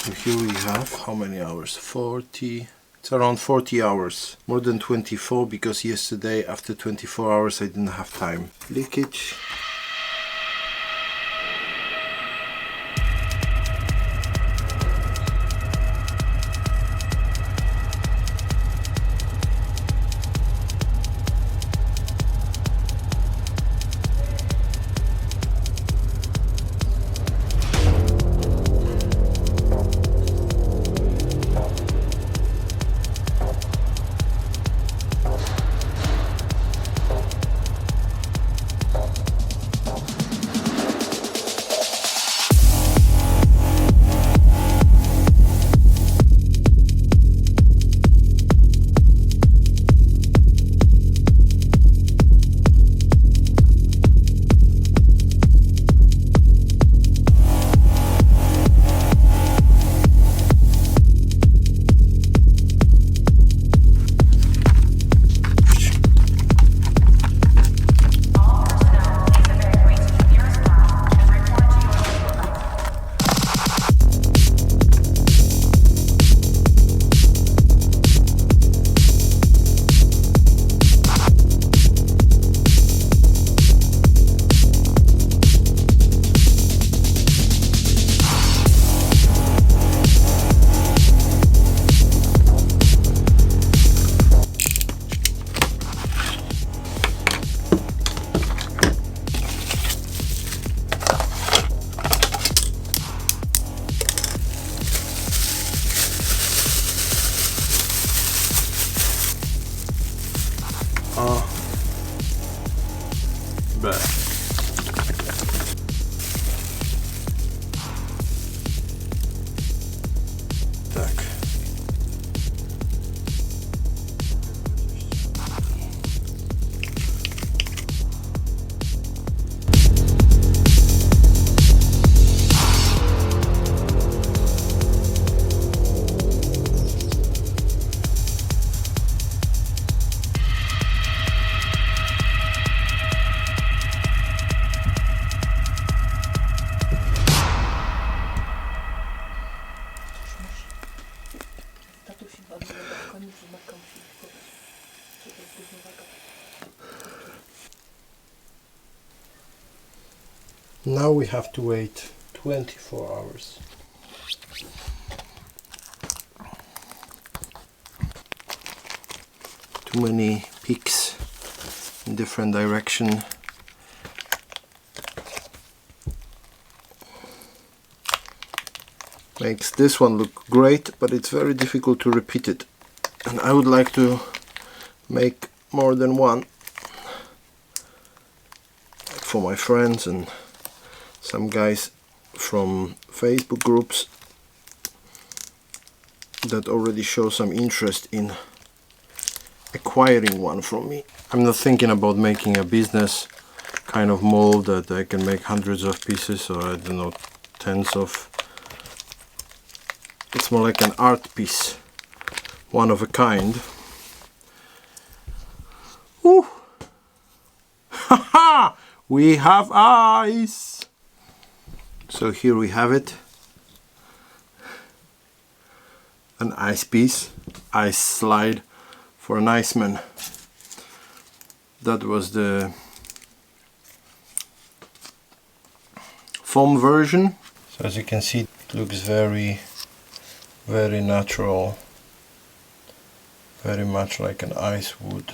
So here we have how many hours? 40. It's around 40 hours. More than 24 because yesterday after 24 hours I didn't have time. Leakage. Now we have to wait 24 hours. Too many peaks in different direction. Makes this one look great, but it's very difficult to repeat it. And I would like to make more than one for my friends and some guys from Facebook groups that already show some interest in acquiring one from me. I'm not thinking about making a business kind of mold that I can make hundreds of pieces, or I don't know, tens of. It's more like an art piece, one of a kind. Ooh. Haha! We have eyes! So here we have it, an ice piece, ice slide for an iceman. That was the foam version. So as you can see, it looks very natural, very much like an ice would.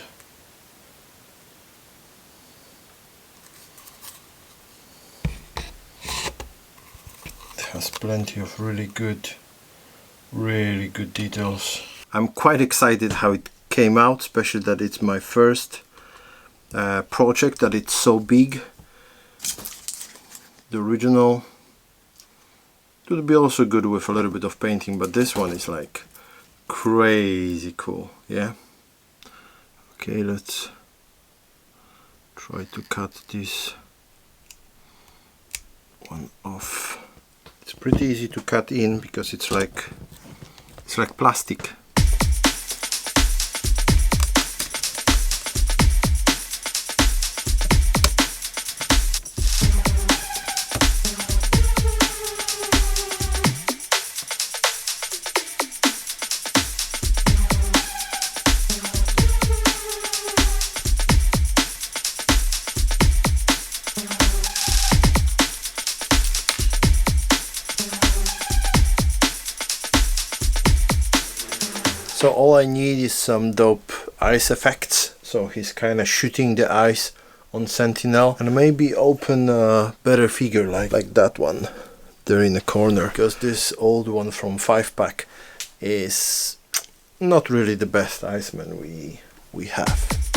Has plenty of really good details. I'm quite excited how it came out, especially that it's my first project, that it's so big. The original would be also good with a little bit of painting, but this one is like crazy cool. Yeah. Okay, let's try to cut this one off. It's pretty easy to cut in because it's like plastic. So all I need is some dope ice effects. So he's kind of shooting the ice on Sentinel, and maybe open a better figure like that one there in the corner, because this old one from 5-pack is not really the best Iceman we have.